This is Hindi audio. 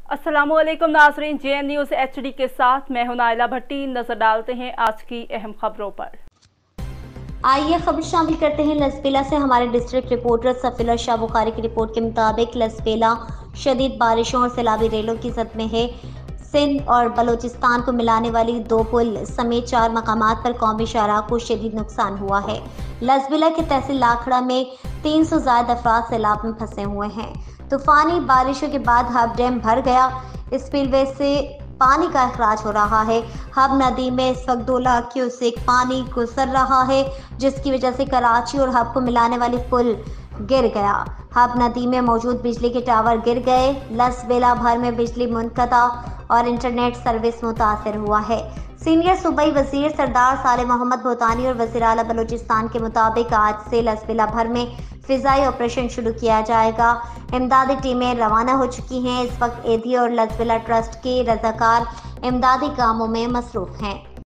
अस्सलामुअलैकुम नाज़रीन, JN न्यूज़ HD के साथ मैं हूं नाइला भट्टी। नजर डालते हैं आज की अहम खबरों पर। आइए खबर शामिल करते हैं लसबेला से। हमारे डिस्ट्रिक्ट रिपोर्टर सफीला शाह बुखारी की रिपोर्ट के मुताबिक लसबेला शदीद बारिशों और सैलाबी रेलों की जद में है। सिंध और बलोचिस्तान को मिलाने वाली 2 पुल समेत 4 मकामात पर कौमी शाहराह को शदीद नुकसान हुआ है। लसबेला के तहसील लाखड़ा में 300 ज़ायद अफराद सैलाब में फंसे हुए हैं। तूफानी बारिशों के बाद हब डैम भर गया। स्पिलवे से पानी का अखराज हो रहा है। हब नदी में इस वक्त 2 लाख क्यूसेक पानी गुजर रहा है, जिसकी वजह से कराची और हब को मिलाने वाली पुल गिर गया। हब नदी में मौजूद बिजली के टावर गिर गए। लसबेला भर में बिजली मुनक़ता और इंटरनेट सर्विस मुतासर हुआ है। सीनियर सूबाई वजीर सरदार साले मोहम्मद भूतानी और वज़ीर आला बलूचिस्तान के मुताबिक आज से लसबेला भर में फिजाई ऑपरेशन शुरू किया जाएगा। इमदादी टीमें रवाना हो चुकी हैं। इस वक्त एधी और लसबेला ट्रस्ट के रजाकार इमदादी कामों में मसरूफ हैं।